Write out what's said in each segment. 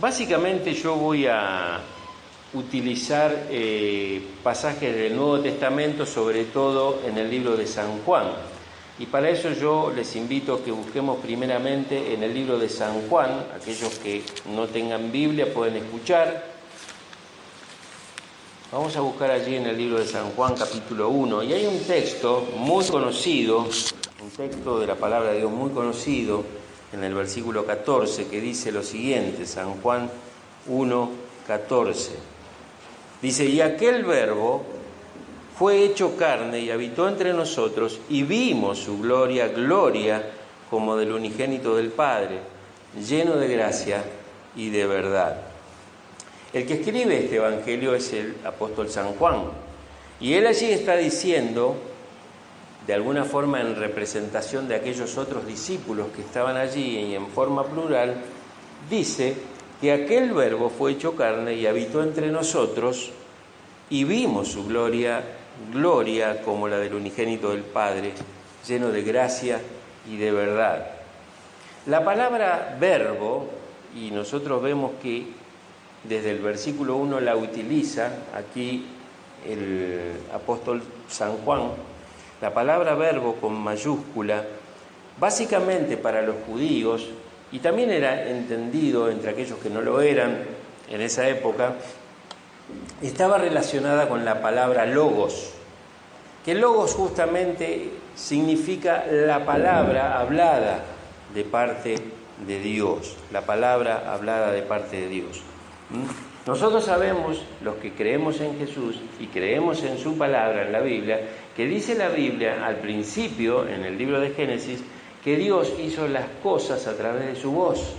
Básicamente yo voy a utilizar pasajes del Nuevo Testamento, sobre todo en el libro de San Juan. Y para eso yo les invito a que busquemos primeramente en el libro de San Juan. Aquellos que no tengan Biblia pueden escuchar. Vamos a buscar allí en el libro de San Juan, capítulo 1. Y hay un texto muy conocido, un texto de la palabra de Dios muy conocido, en el versículo 14, que dice lo siguiente, San Juan 1, 14. Dice, y aquel verbo fue hecho carne y habitó entre nosotros, y vimos su gloria, gloria como del unigénito del Padre, lleno de gracia y de verdad. El que escribe este evangelio es el apóstol San Juan, y él allí está diciendo, de alguna forma en representación de aquellos otros discípulos que estaban allí y en forma plural, dice que aquel verbo fue hecho carne y habitó entre nosotros, y vimos su gloria, gloria como la del unigénito del Padre, lleno de gracia y de verdad. La palabra verbo, y nosotros vemos que desde el versículo 1 la utiliza aquí el apóstol San Juan, la palabra verbo con mayúscula, básicamente para los judíos, y también era entendido entre aquellos que no lo eran en esa época, estaba relacionada con la palabra logos, que logos justamente significa la palabra hablada de parte de Dios, la palabra hablada de parte de Dios. Nosotros sabemos, los que creemos en Jesús y creemos en su palabra, en la Biblia, que dice la Biblia al principio, en el libro de Génesis, que Dios hizo las cosas a través de su voz,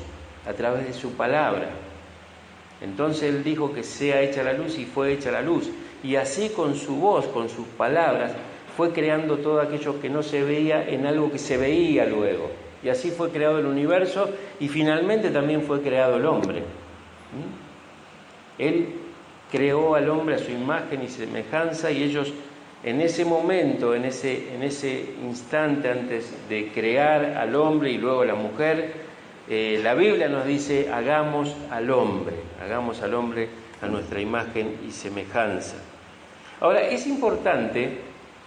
a través de su palabra. Entonces Él dijo que sea hecha la luz y fue hecha la luz. Y así con su voz, con sus palabras, fue creando todo aquello que no se veía en algo que se veía luego. Y así fue creado el universo y finalmente también fue creado el hombre. Él creó al hombre a su imagen y semejanza, y ellos en ese momento, en ese instante antes de crear al hombre y luego a la mujer, la Biblia nos dice, hagamos al hombre a nuestra imagen y semejanza. Ahora, es importante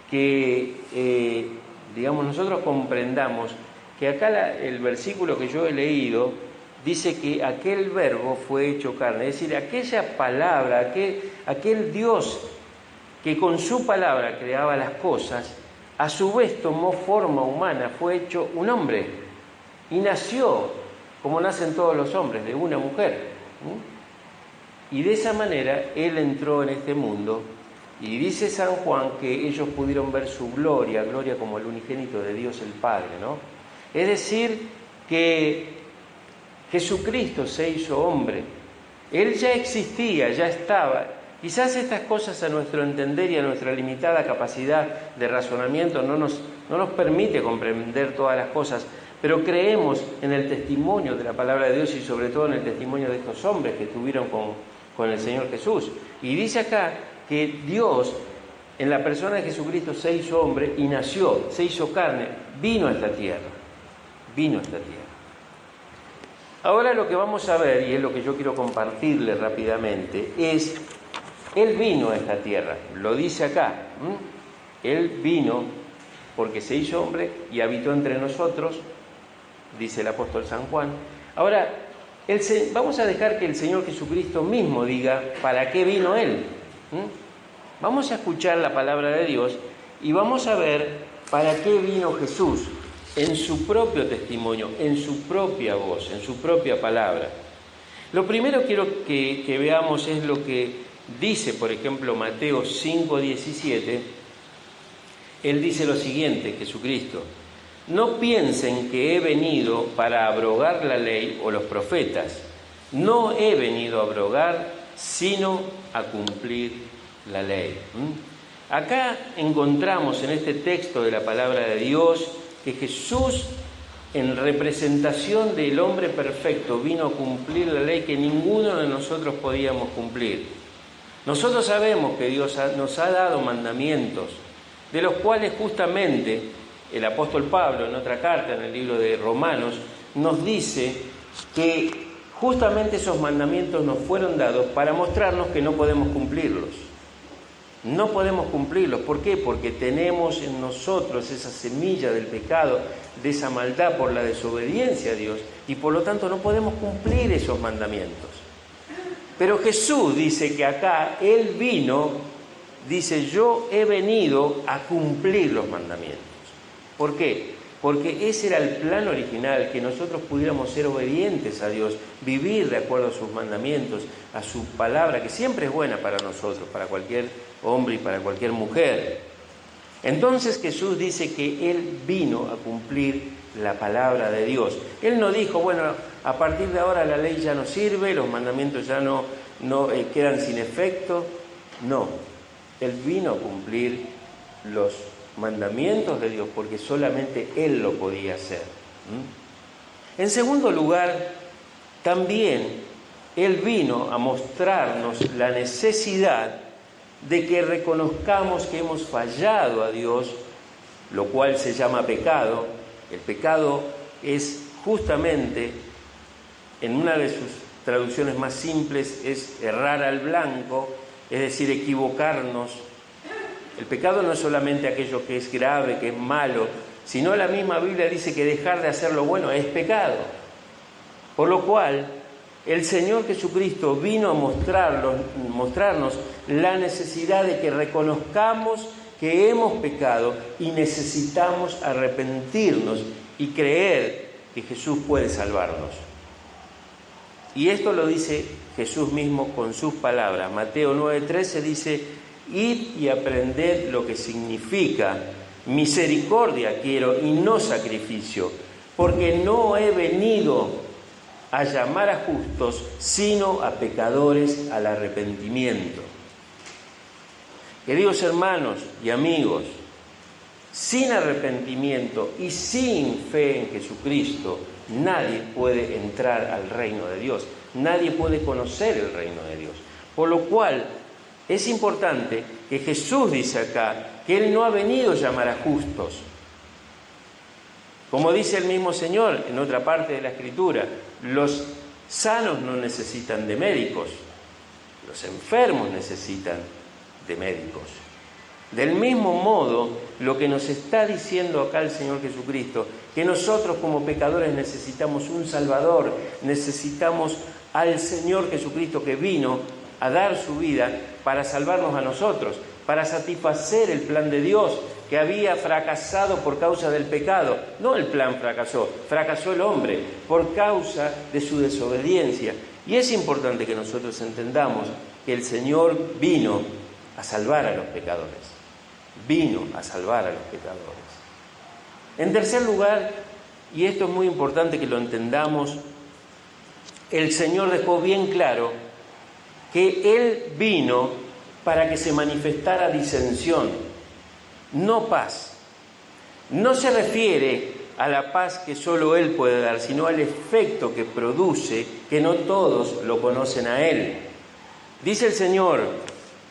que, nosotros comprendamos que acá el versículo que yo he leído dice que aquel verbo fue hecho carne, es decir, aquella palabra, aquel Dios que con su palabra creaba las cosas, a su vez tomó forma humana, fue hecho un hombre y nació, como nacen todos los hombres, de una mujer. Y de esa manera Él entró en este mundo, y dice San Juan que ellos pudieron ver su gloria, gloria como el unigénito de Dios el Padre, ¿no? Es decir, que Jesucristo se hizo hombre. Él ya existía, ya estaba. Quizás estas cosas a nuestro entender y a nuestra limitada capacidad de razonamiento no nos permite comprender todas las cosas, pero creemos en el testimonio de la palabra de Dios y sobre todo en el testimonio de estos hombres que estuvieron con el Señor Jesús. Y dice acá que Dios, en la persona de Jesucristo, se hizo hombre y nació, se hizo carne, vino a esta tierra. Ahora lo que vamos a ver, y es lo que yo quiero compartirles rápidamente, es, Él vino a esta tierra, lo dice acá, Él vino porque se hizo hombre y habitó entre nosotros, dice el apóstol San Juan. Ahora, vamos a dejar que el Señor Jesucristo mismo diga para qué vino Él. Vamos a escuchar la palabra de Dios y vamos a ver para qué vino Jesús, en su propio testimonio, en su propia voz, en su propia palabra. Lo primero quiero que veamos es lo que dice, por ejemplo, Mateo 5:17. Él dice lo siguiente, Jesucristo: no piensen que he venido para abrogar la ley o los profetas. No he venido a abrogar, sino a cumplir la ley. Acá encontramos en este texto de la palabra de Dios que Jesús, en representación del hombre perfecto, vino a cumplir la ley que ninguno de nosotros podíamos cumplir. Nosotros sabemos que Dios nos ha dado mandamientos, de los cuales justamente el apóstol Pablo, en otra carta, en el libro de Romanos, nos dice que Justamente esos mandamientos nos fueron dados para mostrarnos que no podemos cumplirlos. No podemos cumplirlos. ¿Por qué? Porque tenemos en nosotros esa semilla del pecado, de esa maldad por la desobediencia a Dios, y por lo tanto no podemos cumplir esos mandamientos. Pero Jesús dice que acá Él vino, dice, yo he venido a cumplir los mandamientos. ¿Por qué? Porque ese era el plan original, que nosotros pudiéramos ser obedientes a Dios, vivir de acuerdo a sus mandamientos, a su palabra, que siempre es buena para nosotros, para cualquier hombre y para cualquier mujer. Entonces Jesús dice que Él vino a cumplir la palabra de Dios. Él no dijo, bueno, a partir de ahora la ley ya no sirve, los mandamientos ya no quedan sin efecto. No, Él vino a cumplir los mandamientos de Dios porque solamente Él lo podía hacer. En segundo lugar, también Él vino a mostrarnos la necesidad de que reconozcamos que hemos fallado a Dios, lo cual se llama pecado. El pecado es justamente, en una de sus traducciones más simples, es errar al blanco, es decir, equivocarnos. El pecado no es solamente aquello que es grave, que es malo, sino la misma Biblia dice que dejar de hacer lo bueno es pecado. Por lo cual, el Señor Jesucristo vino a mostrarnos la necesidad de que reconozcamos que hemos pecado y necesitamos arrepentirnos y creer que Jesús puede salvarnos. Y esto lo dice Jesús mismo con sus palabras. Mateo 9:13 dice: id y aprended lo que significa misericordia quiero y no sacrificio, porque no he venido a llamar a justos, sino a pecadores al arrepentimiento. Queridos hermanos y amigos, sin arrepentimiento y sin fe en Jesucristo, nadie puede entrar al reino de Dios, nadie puede conocer el reino de Dios. Por lo cual, es importante que Jesús dice acá que Él no ha venido a llamar a justos. Como dice el mismo Señor en otra parte de la Escritura, los sanos no necesitan de médicos, los enfermos necesitan de médicos. Del mismo modo, lo que nos está diciendo acá el Señor Jesucristo, que nosotros como pecadores necesitamos un Salvador, necesitamos al Señor Jesucristo que vino a dar su vida para salvarnos a nosotros, para satisfacer el plan de Dios que había fracasado por causa del pecado. No el plan fracasó el hombre por causa de su desobediencia. Y es importante que nosotros entendamos que el Señor vino a salvar a los pecadores. Vino a salvar a los pecadores. En tercer lugar, y esto es muy importante que lo entendamos, el Señor dejó bien claro que Él vino para que se manifestara disensión, no paz. No se refiere a la paz que solo Él puede dar, sino al efecto que produce, que no todos lo conocen a Él. Dice el Señor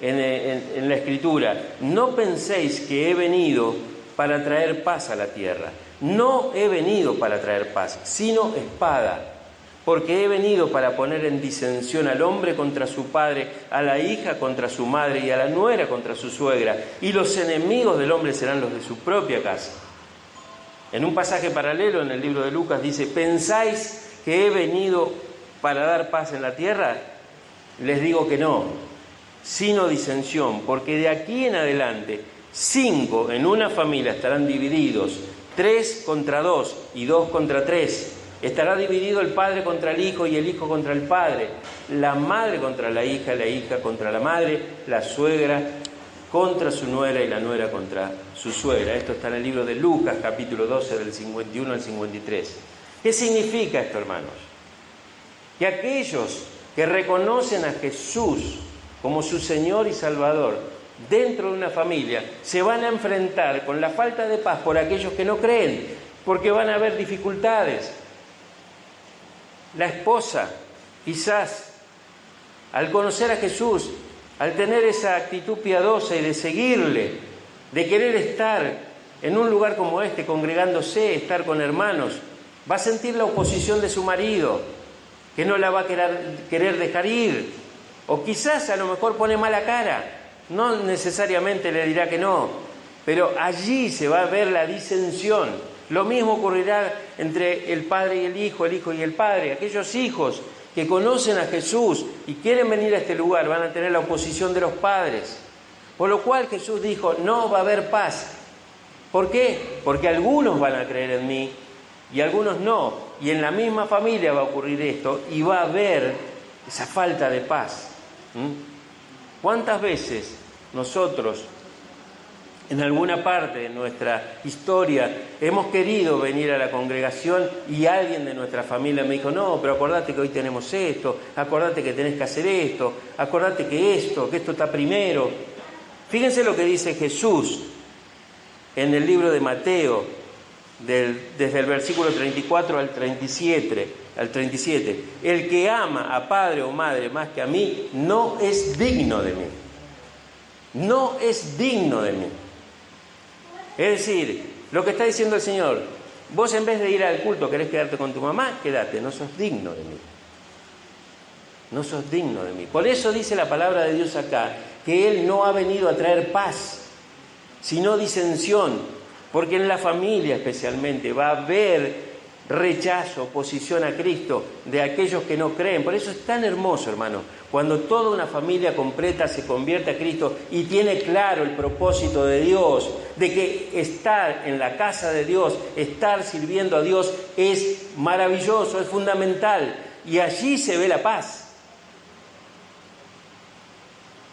en la Escritura: no penséis que he venido para traer paz a la tierra. No he venido para traer paz, sino espada. Porque he venido para poner en disensión al hombre contra su padre, a la hija contra su madre y a la nuera contra su suegra. Y los enemigos del hombre serán los de su propia casa. En un pasaje paralelo en el libro de Lucas dice: ¿pensáis que he venido para dar paz en la tierra? Les digo que no, sino disensión, porque de aquí en adelante 5 en una familia estarán divididos, 3 contra 2 y 2 contra 3. Estará dividido el padre contra el hijo y el hijo contra el padre, la madre contra la hija contra la madre, la suegra contra su nuera y la nuera contra su suegra. Esto está en el libro de Lucas, capítulo 12, del 51 al 53. ¿Qué significa esto, hermanos? Que aquellos que reconocen a Jesús como su Señor y Salvador dentro de una familia se van a enfrentar con la falta de paz por aquellos que no creen, porque van a haber dificultades. La esposa, quizás, al conocer a Jesús, al tener esa actitud piadosa y de seguirle, de querer estar en un lugar como este, congregándose, estar con hermanos, va a sentir la oposición de su marido, que no la va a querer dejar ir, o quizás a lo mejor pone mala cara, no necesariamente le dirá que no, pero allí se va a ver la disensión. Lo mismo ocurrirá entre el padre y el hijo y el padre. Aquellos hijos que conocen a Jesús y quieren venir a este lugar van a tener la oposición de los padres. Por lo cual Jesús dijo, no va a haber paz. ¿Por qué? Porque algunos van a creer en mí y algunos no. Y en la misma familia va a ocurrir esto y va a haber esa falta de paz. ¿Cuántas veces nosotros, en alguna parte de nuestra historia, hemos querido venir a la congregación y alguien de nuestra familia me dijo, no, pero acordate que hoy tenemos esto, acordate que tenés que hacer esto, acordate que esto está primero? Fíjense lo que dice Jesús en el libro de Mateo, desde el versículo 34 al 37. El que ama a padre o madre más que a mí, no es digno de mí. No es digno de mí. Es decir, lo que está diciendo el Señor, vos en vez de ir al culto querés quedarte con tu mamá, quédate, no sos digno de mí. No sos digno de mí. Por eso dice la palabra de Dios acá, que Él no ha venido a traer paz, sino disensión, porque en la familia especialmente va a haber rechazo, oposición a Cristo de aquellos que no creen. Por eso es tan hermoso, hermano, cuando toda una familia completa se convierte a Cristo y tiene claro el propósito de Dios, de que estar en la casa de Dios, estar sirviendo a Dios es maravilloso, es fundamental, y allí se ve la paz.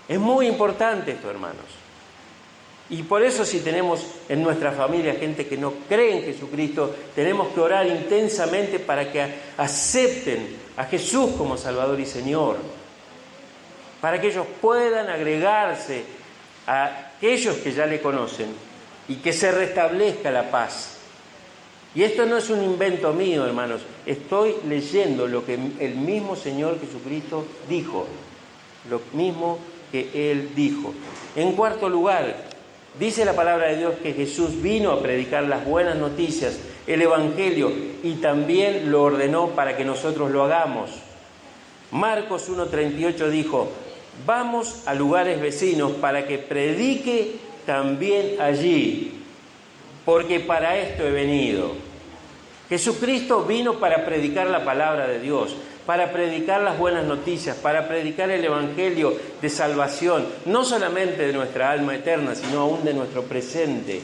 Es muy importante esto, hermanos. Y por eso, si tenemos en nuestra familia gente que no cree en Jesucristo, tenemos que orar intensamente para que acepten a Jesús como Salvador y Señor, para que ellos puedan agregarse a aquellos que ya le conocen y que se restablezca la paz. Y esto no es un invento mío, hermanos, estoy leyendo lo que el mismo Señor Jesucristo dijo, lo mismo que Él dijo. En cuarto lugar, dice la palabra de Dios que Jesús vino a predicar las buenas noticias, el Evangelio, y también lo ordenó para que nosotros lo hagamos. Marcos 1:38 dijo, vamos a lugares vecinos para que predique también allí, porque para esto he venido. Jesucristo vino para predicar la palabra de Dios, para predicar las buenas noticias, para predicar el Evangelio de salvación, no solamente de nuestra alma eterna, sino aún de nuestro presente.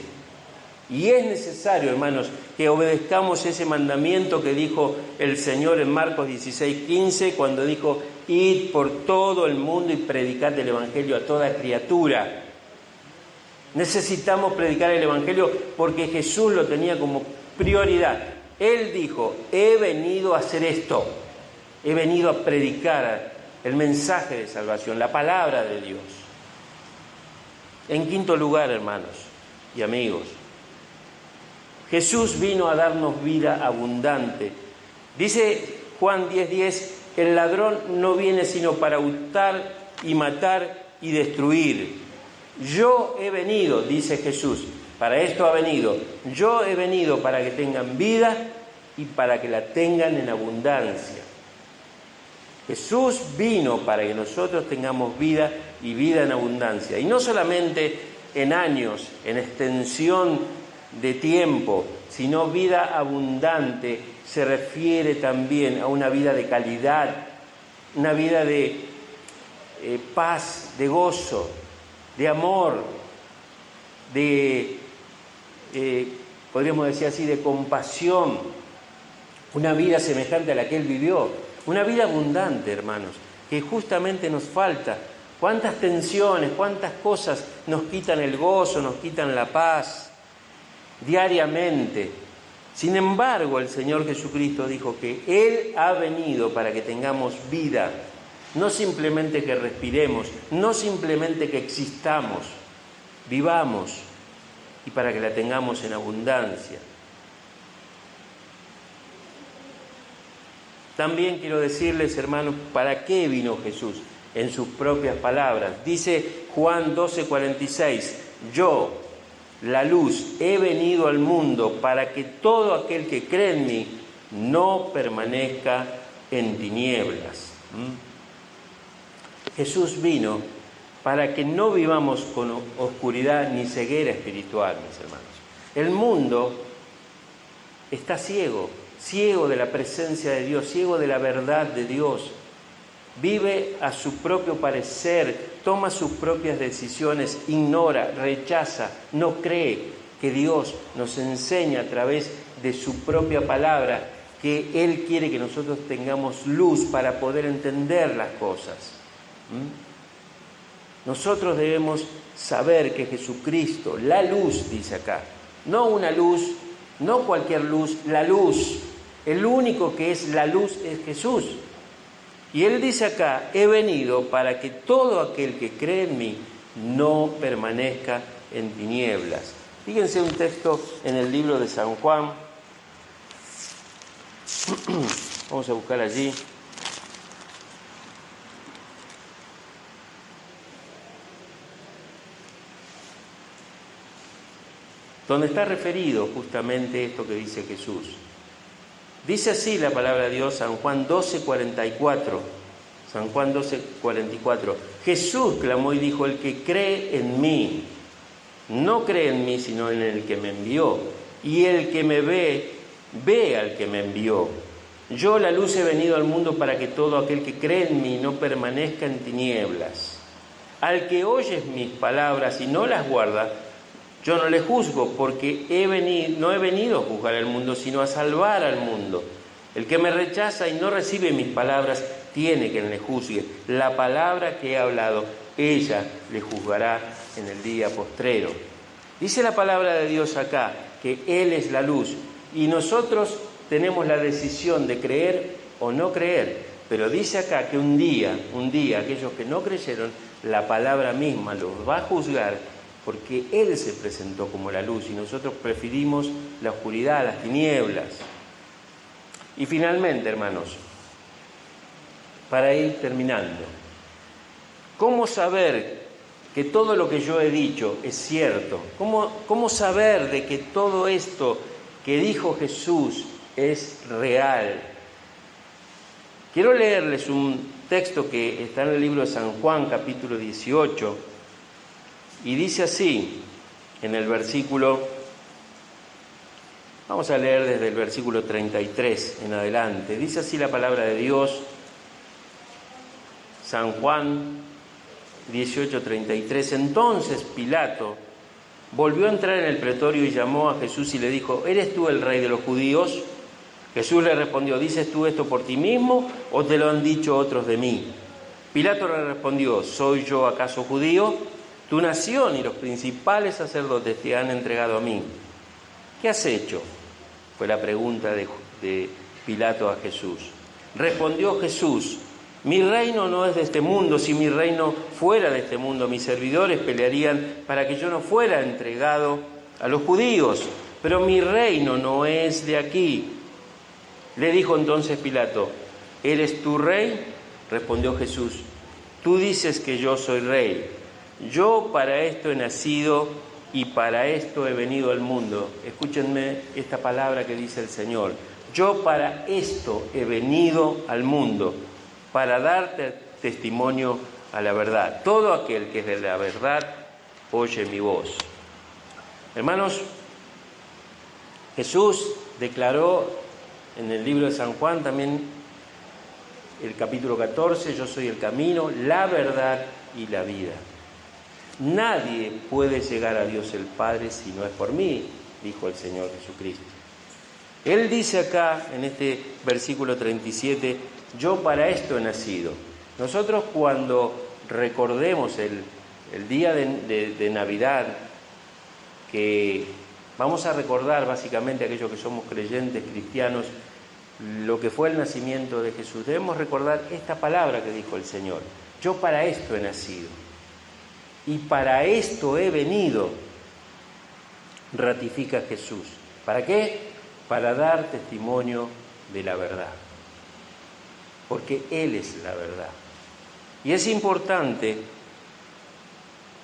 Y es necesario, hermanos, que obedezcamos ese mandamiento que dijo el Señor en Marcos 16:15, cuando dijo, id por todo el mundo y predicad el Evangelio a toda criatura. Necesitamos predicar el Evangelio porque Jesús lo tenía como prioridad. Él dijo, he venido a hacer esto. He venido a predicar el mensaje de salvación, la palabra de Dios. En quinto lugar, hermanos y amigos, Jesús vino a darnos vida abundante. Dice Juan 10:10, el ladrón no viene sino para hurtar y matar y destruir. Yo he venido, dice Jesús, para esto ha venido. Yo he venido para que tengan vida y para que la tengan en abundancia. Jesús vino para que nosotros tengamos vida y vida en abundancia. Y no solamente en años, en extensión de tiempo, sino vida abundante se refiere también a una vida de calidad, una vida de paz, de gozo, de amor, de, podríamos decir así, de compasión, una vida semejante a la que Él vivió. Una vida abundante, hermanos, que justamente nos falta. Cuántas tensiones, cuántas cosas nos quitan el gozo, nos quitan la paz diariamente. Sin embargo, el Señor Jesucristo dijo que Él ha venido para que tengamos vida, no simplemente que respiremos, no simplemente que existamos, vivamos y para que la tengamos en abundancia. También quiero decirles, hermanos, ¿para qué vino Jesús? En sus propias palabras. Dice Juan 12:46, yo, la luz, he venido al mundo para que todo aquel que cree en mí no permanezca en tinieblas. Jesús vino para que no vivamos con oscuridad ni ceguera espiritual, mis hermanos. El mundo está ciego de la presencia de Dios, ciego de la verdad de Dios. Vive a su propio parecer, toma sus propias decisiones, ignora, rechaza, no cree que Dios nos enseña a través de su propia palabra que Él quiere que nosotros tengamos luz para poder entender las cosas. Nosotros debemos saber que Jesucristo, la luz, dice acá, no una luz, no cualquier luz, la luz, el único que es la luz es Jesús. Y Él dice acá, he venido para que todo aquel que cree en mí no permanezca en tinieblas. Fíjense un texto en el libro de San Juan. Vamos a buscar allí. Donde está referido justamente esto que dice Jesús. Dice así la palabra de Dios, San Juan 12:44. San Juan 12:44. Jesús clamó y dijo, el que cree en mí, no cree en mí, sino en el que me envió. Y el que me ve, ve al que me envió. Yo, la luz, he venido al mundo para que todo aquel que cree en mí no permanezca en tinieblas. Al que oye mis palabras y no las guarda, yo no le juzgo, porque no he venido a juzgar al mundo, sino a salvar al mundo. El que me rechaza y no recibe mis palabras, tiene quien le juzgue. La palabra que he hablado, ella le juzgará en el día postrero. Dice la palabra de Dios acá, que Él es la luz, y nosotros tenemos la decisión de creer o no creer. Pero dice acá que un día, aquellos que no creyeron, la palabra misma los va a juzgar, porque Él se presentó como la luz y nosotros preferimos la oscuridad, las tinieblas. Y finalmente, hermanos, para ir terminando, ¿cómo saber que todo lo que yo he dicho es cierto? ¿Cómo saber de que todo esto que dijo Jesús es real? Quiero leerles un texto que está en el libro de San Juan, capítulo 18, y dice así, en el versículo, vamos a leer desde el versículo 33 en adelante, dice así la palabra de Dios, San Juan 18:33. Entonces Pilato volvió a entrar en el pretorio y llamó a Jesús y le dijo, ¿eres tú el rey de los judíos? Jesús le respondió, ¿dices tú esto por ti mismo o te lo han dicho otros de mí? Pilato le respondió, ¿soy yo acaso judío? Tu nación y los principales sacerdotes te han entregado a mí. ¿Qué has hecho? Fue la pregunta de Pilato a Jesús. Respondió Jesús, mi reino no es de este mundo. Si mi reino fuera de este mundo, mis servidores pelearían para que yo no fuera entregado a los judíos. Pero mi reino no es de aquí. Le dijo entonces Pilato, ¿eres tú rey? Respondió Jesús, tú dices que yo soy rey. Yo para esto he nacido y para esto he venido al mundo. Escúchenme esta palabra que dice el Señor. Yo para esto he venido al mundo, para darte testimonio a la verdad. Todo aquel que es de la verdad, oye mi voz. Hermanos, Jesús declaró en el libro de San Juan, también el capítulo 14, yo soy el camino, la verdad y la vida. Nadie puede llegar a Dios el Padre si no es por mí, dijo el Señor Jesucristo. Él dice acá, en este versículo 37, yo para esto he nacido. Nosotros cuando recordemos el día de Navidad, que vamos a recordar básicamente aquellos que somos creyentes, cristianos, lo que fue el nacimiento de Jesús, debemos recordar esta palabra que dijo el Señor. Yo para esto he nacido. Y para esto he venido, ratifica Jesús. ¿Para qué? Para dar testimonio de la verdad. Porque Él es la verdad. Y es importante,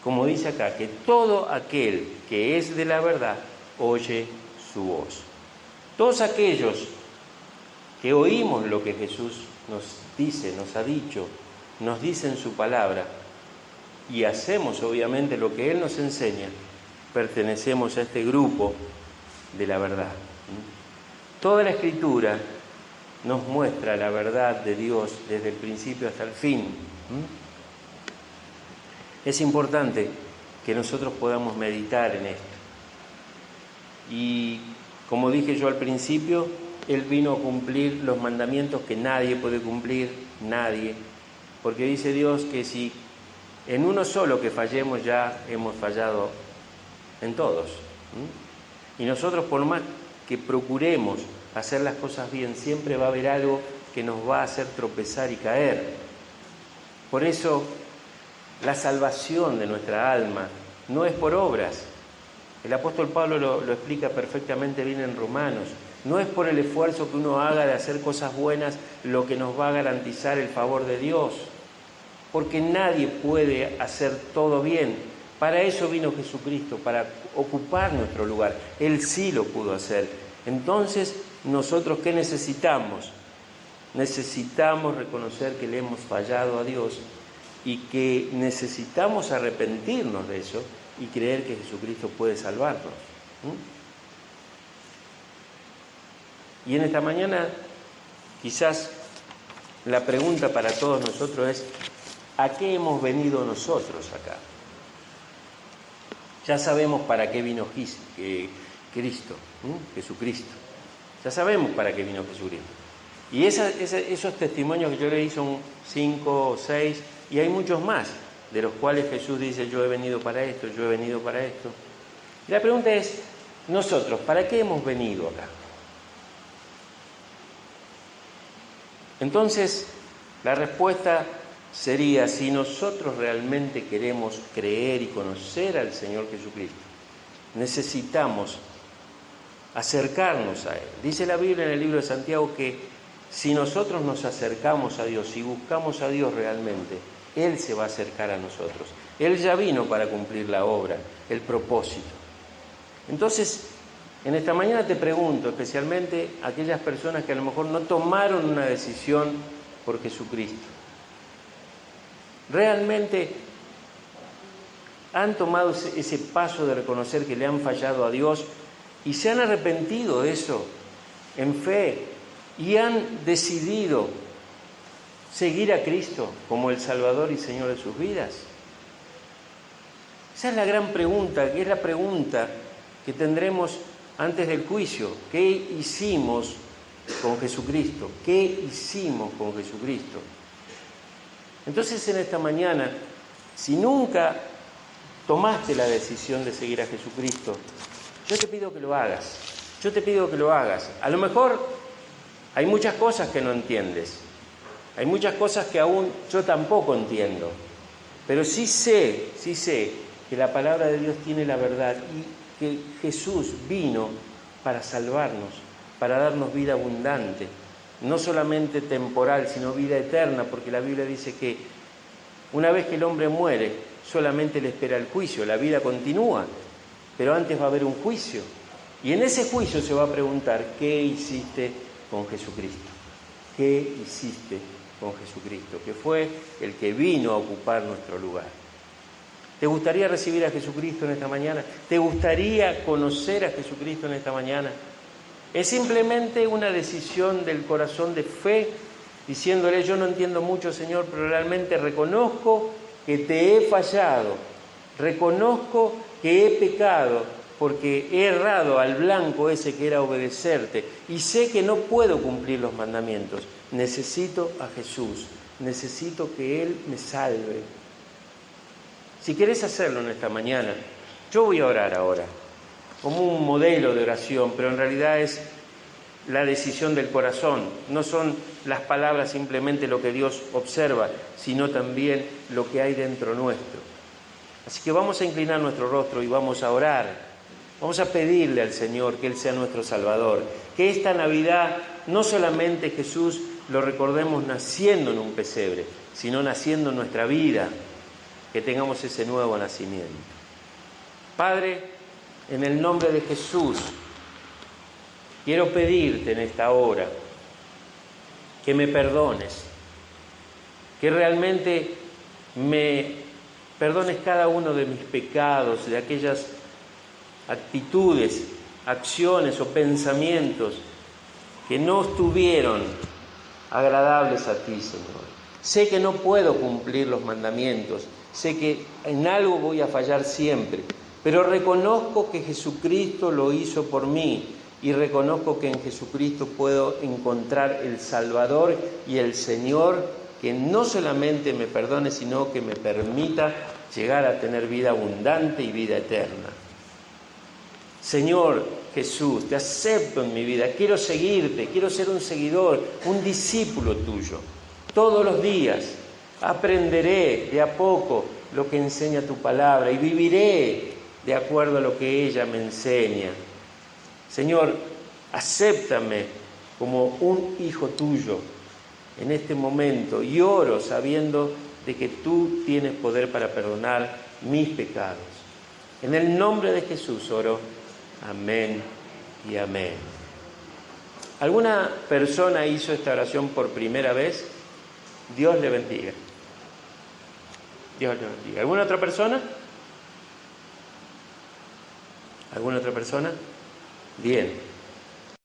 como dice acá, que todo aquel que es de la verdad oye su voz. Todos aquellos que oímos lo que Jesús nos dice, nos ha dicho, nos dice en su palabra, y hacemos obviamente lo que Él nos enseña, pertenecemos a este grupo de la verdad. Toda la Escritura nos muestra la verdad de Dios desde el principio hasta el fin. Es importante que nosotros podamos meditar en esto. Y como dije yo al principio, Él vino a cumplir los mandamientos que nadie puede cumplir, nadie. Porque dice Dios que si en uno solo que fallemos ya hemos fallado en todos. Y nosotros, por más que procuremos hacer las cosas bien, siempre va a haber algo que nos va a hacer tropezar y caer. Por eso, la salvación de nuestra alma no es por obras. El apóstol Pablo lo explica perfectamente bien en Romanos. No es por el esfuerzo que uno haga de hacer cosas buenas lo que nos va a garantizar el favor de Dios. Porque nadie puede hacer todo bien. Para eso vino Jesucristo, para ocupar nuestro lugar. Él sí lo pudo hacer. Entonces, ¿nosotros qué necesitamos? Necesitamos reconocer que le hemos fallado a Dios y que necesitamos arrepentirnos de eso y creer que Jesucristo puede salvarnos. Y en esta mañana, quizás la pregunta para todos nosotros es: ¿a qué hemos venido nosotros acá? Ya sabemos para qué vino Cristo, Jesucristo. Ya sabemos para qué vino Jesucristo. Y esos testimonios que yo leí son 5 o 6, y hay muchos más, de los cuales Jesús dice: yo he venido para esto, yo he venido para esto. Y la pregunta es, nosotros, ¿para qué hemos venido acá? Entonces, la respuesta sería: si nosotros realmente queremos creer y conocer al Señor Jesucristo, necesitamos acercarnos a Él. Dice la Biblia en el libro de Santiago que si nosotros nos acercamos a Dios, si buscamos a Dios realmente, Él se va a acercar a nosotros. Él ya vino para cumplir la obra, el propósito. Entonces, en esta mañana te pregunto, especialmente a aquellas personas que a lo mejor no tomaron una decisión por Jesucristo, ¿realmente han tomado ese paso de reconocer que le han fallado a Dios y se han arrepentido de eso en fe y han decidido seguir a Cristo como el Salvador y Señor de sus vidas? Esa es la gran pregunta, que es la pregunta que tendremos antes del juicio. ¿Qué hicimos con Jesucristo? ¿Qué hicimos con Jesucristo? Entonces, en esta mañana, si nunca tomaste la decisión de seguir a Jesucristo, yo te pido que lo hagas. Yo te pido que lo hagas. A lo mejor hay muchas cosas que no entiendes. Hay muchas cosas que aún yo tampoco entiendo. Pero sí sé que la palabra de Dios tiene la verdad y que Jesús vino para salvarnos, para darnos vida abundante. No solamente temporal, sino vida eterna, porque la Biblia dice que una vez que el hombre muere, solamente le espera el juicio, la vida continúa, pero antes va a haber un juicio. Y en ese juicio se va a preguntar: ¿qué hiciste con Jesucristo? ¿Qué hiciste con Jesucristo? Que fue el que vino a ocupar nuestro lugar. ¿Te gustaría recibir a Jesucristo en esta mañana? ¿Te gustaría conocer a Jesucristo en esta mañana? Es simplemente una decisión del corazón de fe, diciéndole: yo no entiendo mucho, Señor, pero realmente reconozco que te he fallado, reconozco que he pecado, porque he errado al blanco ese que era obedecerte, y sé que no puedo cumplir los mandamientos. Necesito a Jesús, necesito que Él me salve. Si querés hacerlo en esta mañana, yo voy a orar ahora, como un modelo de oración, pero en realidad es la decisión del corazón. No son las palabras simplemente lo que Dios observa, sino también lo que hay dentro nuestro. Así que vamos a inclinar nuestro rostro y vamos a orar. Vamos a pedirle al Señor que Él sea nuestro Salvador. Que esta Navidad no solamente Jesús lo recordemos naciendo en un pesebre, sino naciendo en nuestra vida. Que tengamos ese nuevo nacimiento. Padre, en el nombre de Jesús, quiero pedirte en esta hora que me perdones, que realmente me perdones cada uno de mis pecados, de aquellas actitudes, acciones o pensamientos que no estuvieron agradables a ti, Señor. Sé que no puedo cumplir los mandamientos, sé que en algo voy a fallar siempre, pero reconozco que Jesucristo lo hizo por mí y reconozco que en Jesucristo puedo encontrar el Salvador y el Señor que no solamente me perdone, sino que me permita llegar a tener vida abundante y vida eterna. Señor Jesús, te acepto en mi vida, quiero seguirte, quiero ser un seguidor, un discípulo tuyo. Todos los días aprenderé de a poco lo que enseña tu palabra y viviré de acuerdo a lo que ella me enseña. Señor, acéptame como un hijo tuyo en este momento y oro sabiendo de que tú tienes poder para perdonar mis pecados. En el nombre de Jesús oro. Amén y amén. ¿Alguna persona hizo esta oración por primera vez? Dios le bendiga. Dios le bendiga. ¿Alguna otra persona? ¿Alguna otra persona? Bien.